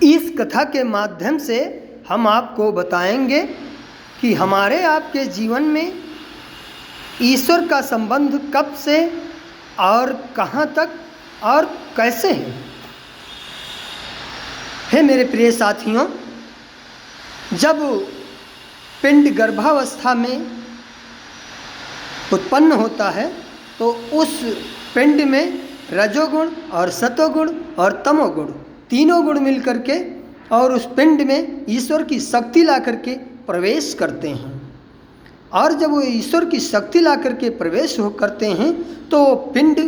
इस कथा के माध्यम से हम आपको बताएंगे कि हमारे आपके जीवन में ईश्वर का संबंध कब से और कहाँ तक और कैसे है। हे मेरे प्रिय साथियों, जब पिंड गर्भावस्था में उत्पन्न होता है तो उस पिंड में रजोगुण और सतोगुण और तमोगुण तीनों गुण मिल करके और उस पिंड में ईश्वर की शक्ति ला करके प्रवेश करते हैं। और जब वो ईश्वर की शक्ति ला करके प्रवेश हो करते हैं तो पिंड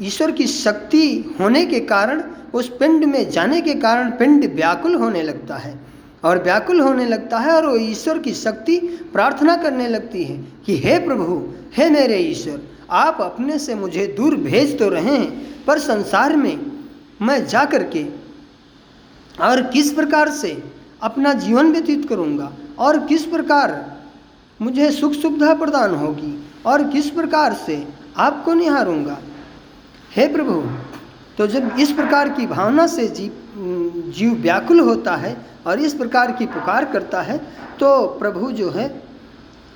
ईश्वर की शक्ति होने के कारण, उस पिंड में जाने के कारण पिंड व्याकुल होने लगता है और व्याकुल होने लगता है और वो ईश्वर की शक्ति प्रार्थना करने लगती है कि हे प्रभु, हे मेरे ईश्वर, आप अपने से मुझे दूर भेज तो रहे हैं, पर संसार में मैं जा कर के और किस प्रकार से अपना जीवन व्यतीत करूँगा और किस प्रकार मुझे सुख सुविधा प्रदान होगी और किस प्रकार से आपको निहारूंगा। हे प्रभु, तो जब इस प्रकार की भावना से जीव व्याकुल होता है और इस प्रकार की पुकार करता है तो प्रभु जो है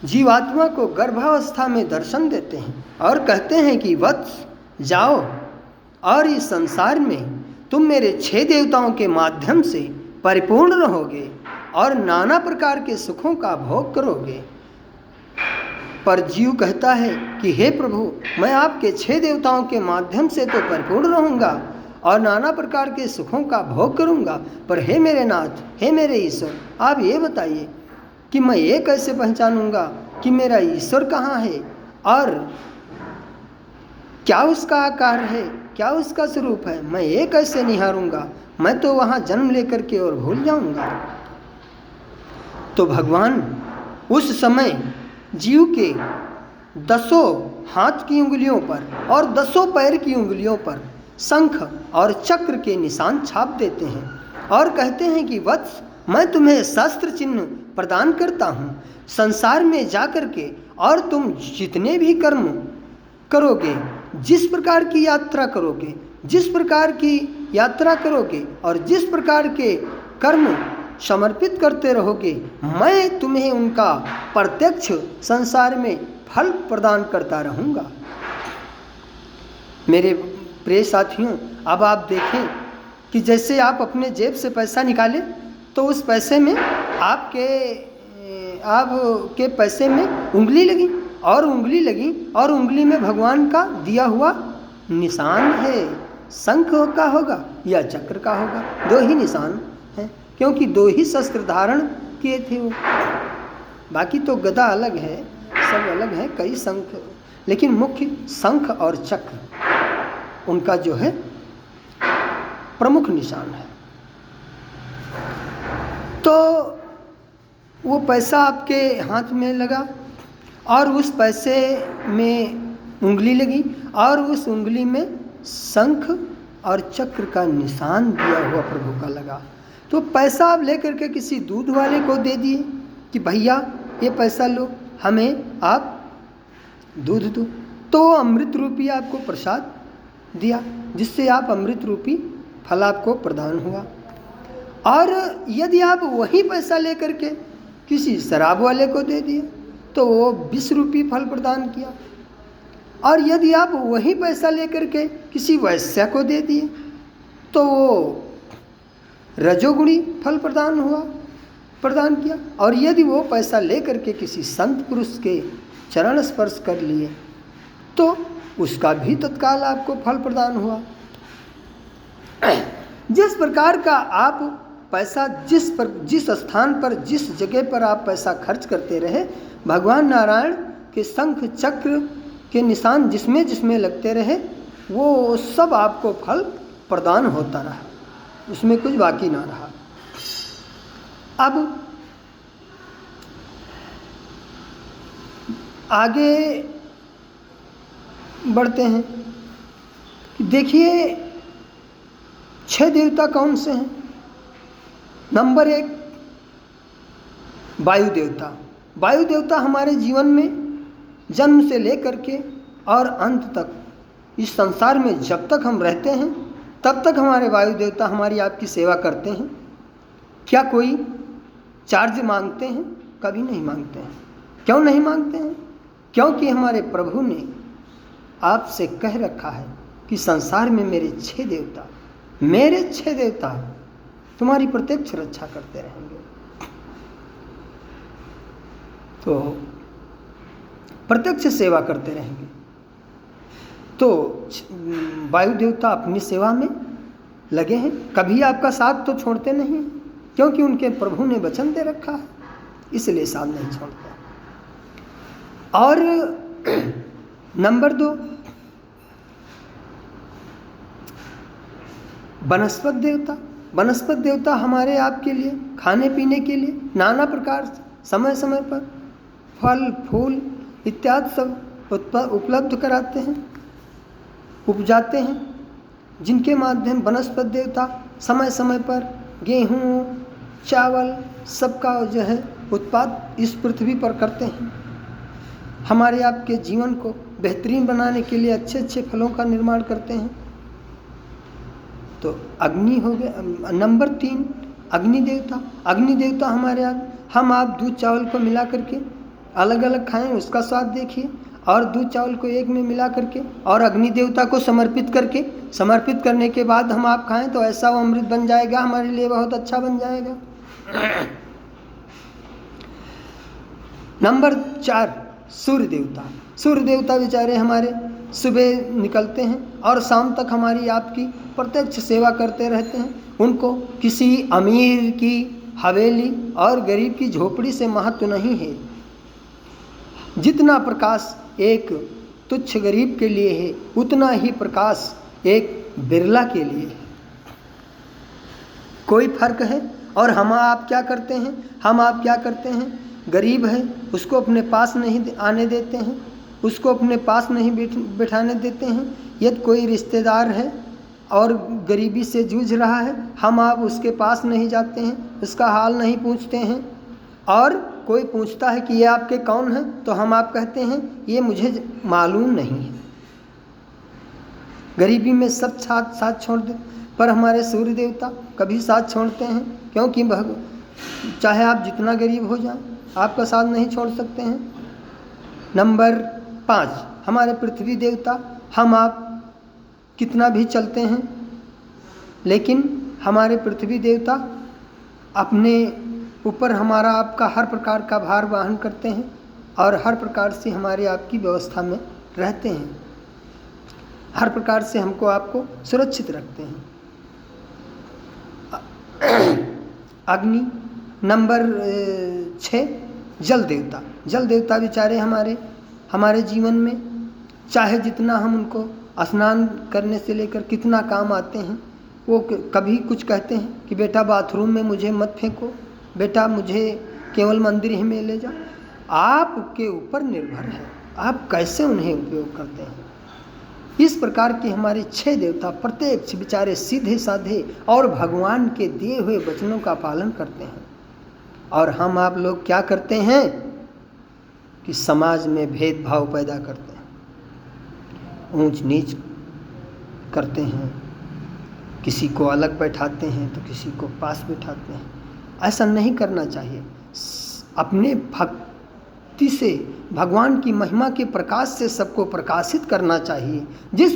जीवात्मा को गर्भावस्था में दर्शन देते हैं और कहते हैं कि वत्स जाओ और इस संसार में तुम मेरे 6 देवताओं के माध्यम से परिपूर्ण रहोगे और नाना प्रकार के सुखों का भोग करोगे। पर जीव कहता है कि हे प्रभु, मैं आपके 6 देवताओं के माध्यम से तो परिपूर्ण रहूँगा और नाना प्रकार के सुखों का भोग करूँगा, पर हे मेरे नाथ, हे मेरे ईश्वर, आप ये बताइए कि मैं ये कैसे पहचानूँगा कि मेरा ईश्वर कहाँ है और क्या उसका आकार है, क्या उसका स्वरूप है, मैं ये कैसे निहारूंगा, मैं तो वहाँ जन्म लेकर के और भूल जाऊंगा। तो भगवान उस समय जीव के 10 हाथ की उंगलियों पर और 10 पैर की उंगलियों पर शंख और चक्र के निशान छाप देते हैं और कहते हैं कि वत्स, मैं तुम्हें शस्त्र चिन्ह प्रदान करता हूँ। संसार में जा कर के और तुम जितने भी कर्म करोगे, जिस प्रकार की यात्रा करोगे, जिस प्रकार की यात्रा करोगे और जिस प्रकार के कर्म समर्पित करते रहोगे, मैं तुम्हें उनका प्रत्यक्ष संसार में फल प्रदान करता रहूँगा। मेरे प्रिय साथियों, अब आप देखें कि जैसे आप अपने जेब से पैसा निकालें तो उस पैसे में आपके पैसे में उंगली लगी और उंगली लगी और उंगली में भगवान का दिया हुआ निशान है। शंख का होगा या चक्र का होगा, 2 ही निशान हैं, क्योंकि 2 ही शस्त्र धारण किए थे वो। बाकी तो गदा अलग है, सब अलग है, कई शंख, लेकिन मुख्य शंख और चक्र उनका जो है प्रमुख निशान है। तो वो पैसा आपके हाथ में लगा और उस पैसे में उंगली लगी और उस उंगली में शंख और चक्र का निशान दिया हुआ प्रभु का लगा। तो पैसा आप लेकर के किसी दूध वाले को दे दिए कि भैया ये पैसा लो, हमें आप दूध दो, तो अमृत रूपी आपको प्रसाद दिया जिससे आप अमृत रूपी फल आपको प्रदान हुआ। और यदि आप वही पैसा लेकर के किसी शराब वाले को दे दिए तो वो 20 रूपी फल प्रदान किया। और यदि आप वही पैसा लेकर के किसी वैश्य को दे दिए तो वो रजोगुणी फल प्रदान किया। और यदि वो पैसा लेकर के किसी संत पुरुष के चरण स्पर्श कर लिए तो उसका भी तत्काल आपको फल प्रदान हुआ। जिस प्रकार का आप पैसा जिस स्थान पर, जिस जगह पर आप पैसा खर्च करते रहे, भगवान नारायण के शंख चक्र के निशान जिसमें जिसमें लगते रहे वो सब आपको फल प्रदान होता रहा, उसमें कुछ बाकी ना रहा। अब आगे बढ़ते हैं। देखिए 6 देवता कौन से हैं। नंबर 1 वायु देवता। वायु देवता हमारे जीवन में जन्म से लेकर के और अंत तक, इस संसार में जब तक हम रहते हैं तब तक हमारे वायु देवता हमारी आपकी सेवा करते हैं। क्या कोई चार्ज मांगते हैं? कभी नहीं मांगते हैं। क्यों नहीं मांगते हैं? क्योंकि हमारे प्रभु ने आपसे कह रखा है कि संसार में मेरे 6 देवता तुम्हारी प्रत्यक्ष रक्षा करते रहेंगे। तो प्रत्यक्ष सेवा करते रहेंगे। तो वायु देवता अपनी सेवा में लगे हैं, कभी आपका साथ तो छोड़ते नहीं, क्योंकि उनके प्रभु ने वचन दे रखा है, इसलिए साथ नहीं छोड़ते। और नंबर 2, वनस्पत देवता हमारे आपके लिए खाने पीने के लिए नाना प्रकार समय समय पर फल फूल इत्यादि सब उपलब्ध कराते हैं, उपजाते हैं, जिनके माध्यम वनस्पत देवता समय समय पर गेहूँ चावल सबका जो है उत्पाद इस पृथ्वी पर करते हैं। हमारे आपके जीवन को बेहतरीन बनाने के लिए अच्छे अच्छे फलों का निर्माण करते हैं। तो अग्नि हो गया। नंबर 3, अग्नि देवता हमारे हम आप दूध चावल को मिला करके अलग अलग खाएं, उसका स्वाद देखिए, और दूध चावल को एक में मिला करके और अग्नि देवता को समर्पित करने के बाद हम आप खाएं तो ऐसा वो अमृत बन जाएगा, हमारे लिए बहुत अच्छा बन जाएगा। नंबर 4, सूर्य देवता बेचारे हमारे सुबह निकलते हैं और शाम तक हमारी आपकी प्रत्यक्ष सेवा करते रहते हैं। उनको किसी अमीर की हवेली और गरीब की झोपड़ी से महत्व नहीं है। जितना प्रकाश एक तुच्छ गरीब के लिए है, उतना ही प्रकाश एक बिरला के लिए है। कोई फर्क है? और हम आप क्या करते हैं? गरीब है उसको अपने पास नहीं आने देते हैं, उसको अपने पास नहीं बिठाने देते हैं। यदि कोई रिश्तेदार है और गरीबी से जूझ रहा है, हम आप उसके पास नहीं जाते हैं, उसका हाल नहीं पूछते हैं। और कोई पूछता है कि ये आपके कौन हैं, तो हम आप कहते हैं ये मुझे मालूम नहीं है। गरीबी में सब साथ छोड़ दे, पर हमारे सूर्य देवता कभी साथ छोड़ते हैं, क्योंकि चाहे आप जितना गरीब हो जाएं, आपका साथ नहीं छोड़ सकते हैं। नंबर 5, हमारे पृथ्वी देवता, हम आप कितना भी चलते हैं, लेकिन हमारे पृथ्वी देवता अपने ऊपर हमारा आपका हर प्रकार का भार वहन करते हैं और हर प्रकार से हमारे आपकी व्यवस्था में रहते हैं, हर प्रकार से हमको आपको सुरक्षित रखते हैं। अग्नि। नंबर 6, जल देवता बेचारे हमारे जीवन में चाहे जितना हम उनको स्नान करने से लेकर कितना काम आते हैं। वो कभी कुछ कहते हैं कि बेटा बाथरूम में मुझे मत फेंको, बेटा मुझे केवल मंदिर ही में ले जाओ। आपके ऊपर निर्भर है आप कैसे उन्हें उपयोग करते हैं। इस प्रकार के हमारे 6 देवता प्रत्यक्ष बेचारे सीधे साधे और भगवान के दिए हुए वचनों का पालन करते हैं। और हम आप लोग क्या करते हैं कि समाज में भेदभाव पैदा करते हैं, ऊंच नीच करते हैं, किसी को अलग बैठाते हैं तो किसी को पास बैठाते हैं। ऐसा नहीं करना चाहिए। अपने भक्ति से भगवान की महिमा के प्रकाश से सबको प्रकाशित करना चाहिए। जिस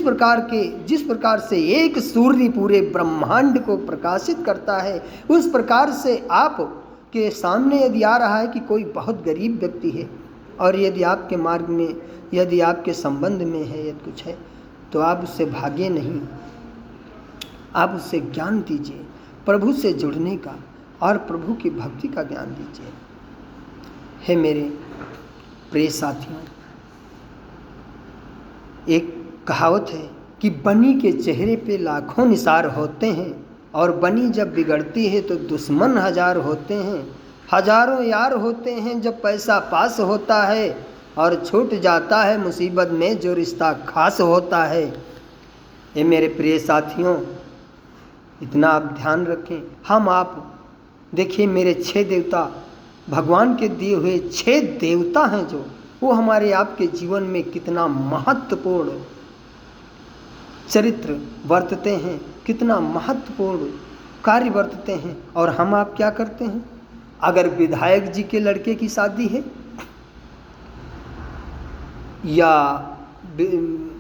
प्रकार से एक सूर्य पूरे ब्रह्मांड को प्रकाशित करता है, उस प्रकार से आप के सामने यदि आ रहा है कि कोई बहुत गरीब व्यक्ति है और यदि आपके मार्ग में, यदि आपके संबंध में है, यदि कुछ है, तो आप उससे भागे नहीं, आप उससे ज्ञान दीजिए, प्रभु से जुड़ने का और प्रभु की भक्ति का ज्ञान दीजिए। हे मेरे प्रिय साथियों, एक कहावत है कि बनी के चेहरे पे लाखों निसार होते हैं और बनी जब बिगड़ती है तो दुश्मन 1000 होते हैं। हजारों यार होते हैं जब पैसा पास होता है और छूट जाता है मुसीबत में जो रिश्ता खास होता है। ये मेरे प्रिय साथियों, इतना आप ध्यान रखें। हम आप देखिए, मेरे 6 देवता भगवान के दिए हुए 6 देवता हैं, जो वो हमारे आपके जीवन में कितना महत्वपूर्ण चरित्र वर्तते हैं, कितना महत्वपूर्ण कार्य बरतते हैं। और हम आप क्या करते हैं? अगर विधायक जी के लड़के की शादी है या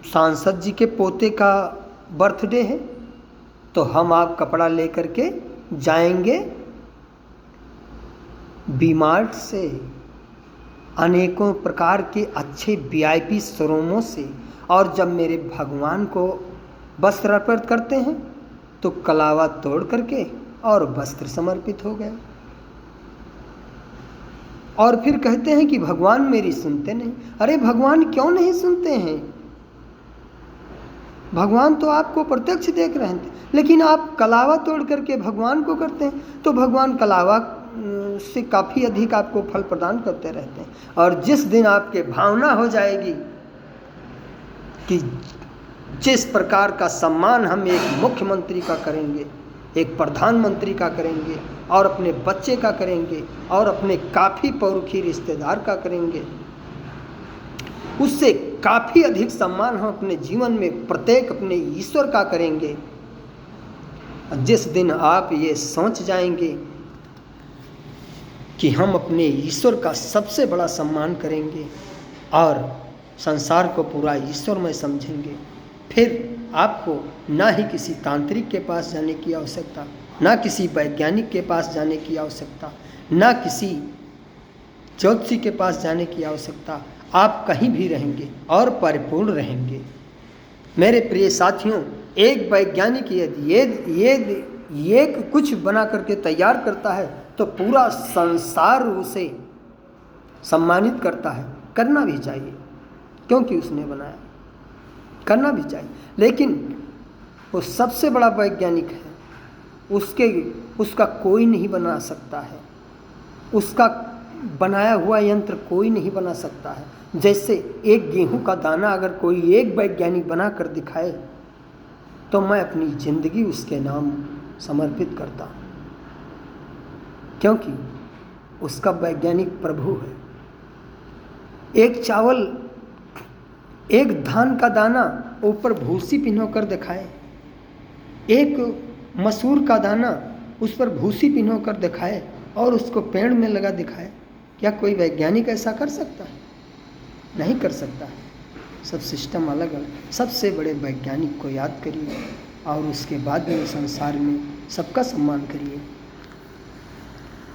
सांसद जी के पोते का बर्थडे है तो हम आप कपड़ा लेकर के जाएंगे वी-मार्ट से, अनेकों प्रकार के अच्छे VIP शोरूमों से। और जब मेरे भगवान को वस्त्र अर्पित करते हैं तो कलावा तोड़ करके और वस्त्र समर्पित हो गए। और फिर कहते हैं कि भगवान मेरी सुनते नहीं। अरे भगवान क्यों नहीं सुनते हैं? भगवान तो आपको प्रत्यक्ष देख रहे हैं, लेकिन आप कलावा तोड़ करके भगवान को करते हैं तो भगवान कलावा से काफ़ी अधिक आपको फल प्रदान करते रहते हैं। और जिस दिन आपके भावना हो जाएगी कि जिस प्रकार का सम्मान हम एक मुख्यमंत्री का करेंगे, एक प्रधानमंत्री का करेंगे और अपने बच्चे का करेंगे और अपने काफ़ी पौरुखी रिश्तेदार का करेंगे, उससे काफ़ी अधिक सम्मान हम अपने जीवन में प्रत्येक अपने ईश्वर का करेंगे। जिस दिन आप ये सोच जाएंगे कि हम अपने ईश्वर का सबसे बड़ा सम्मान करेंगे और संसार को पूरा ईश्वरमय समझेंगे, फिर आपको ना ही किसी तांत्रिक के पास जाने की आवश्यकता, ना किसी वैज्ञानिक के पास जाने की आवश्यकता, ना किसी ज्योतिषी के पास जाने की आवश्यकता। आप कहीं भी रहेंगे और परिपूर्ण रहेंगे। मेरे प्रिय साथियों, एक वैज्ञानिक यदि ये कुछ बना करके तैयार करता है तो पूरा संसार उसे सम्मानित करता है। करना भी चाहिए, क्योंकि उसने बनाया, करना भी चाहिए। लेकिन वो सबसे बड़ा वैज्ञानिक है, उसका कोई नहीं बना सकता है, उसका बनाया हुआ यंत्र कोई नहीं बना सकता है। जैसे एक गेहूं का दाना अगर कोई एक वैज्ञानिक बना कर दिखाए तो मैं अपनी ज़िंदगी उसके नाम समर्पित करता हूँ, क्योंकि उसका वैज्ञानिक प्रभु है। एक चावल, एक धान का दाना ऊपर भूसी पिन्होकर दिखाए, एक मसूर का दाना उस पर भूसी पिन्होकर दिखाए और उसको पेड़ में लगा दिखाए, क्या कोई वैज्ञानिक ऐसा कर सकता है? नहीं कर सकता है। सब सिस्टम अलग अलग। सबसे बड़े वैज्ञानिक को याद करिए और उसके बाद में संसार में सबका सम्मान करिए।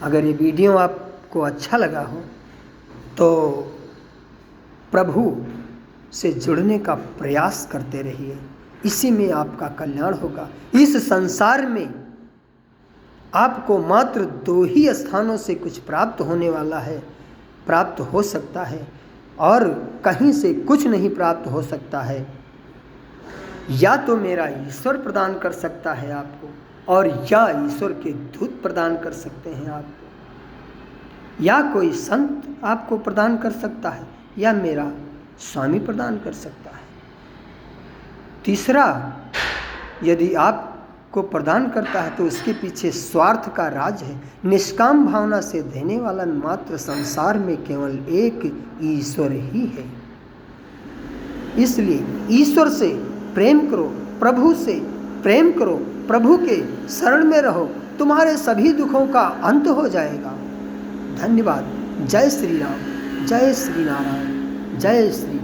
अगर ये वीडियो आपको अच्छा लगा हो तो प्रभु से जुड़ने का प्रयास करते रहिए, इसी में आपका कल्याण होगा। इस संसार में आपको मात्र 2 ही स्थानों से कुछ प्राप्त होने वाला है, प्राप्त हो सकता है, और कहीं से कुछ नहीं प्राप्त हो सकता है। या तो मेरा ईश्वर प्रदान कर सकता है आपको, और या ईश्वर के दूत प्रदान कर सकते हैं आपको, या कोई संत आपको प्रदान कर सकता है, या मेरा स्वामी प्रदान कर सकता है। तीसरा, यदि आपको प्रदान करता है तो उसके पीछे स्वार्थ का राज है। निष्काम भावना से देने वाला मात्र संसार में केवल एक ईश्वर ही है। इसलिए ईश्वर से प्रेम करो, प्रभु से प्रेम करो, प्रभु के शरण में रहो, तुम्हारे सभी दुखों का अंत हो जाएगा। धन्यवाद। जय श्री राम, जय श्री नारायण, जय श्री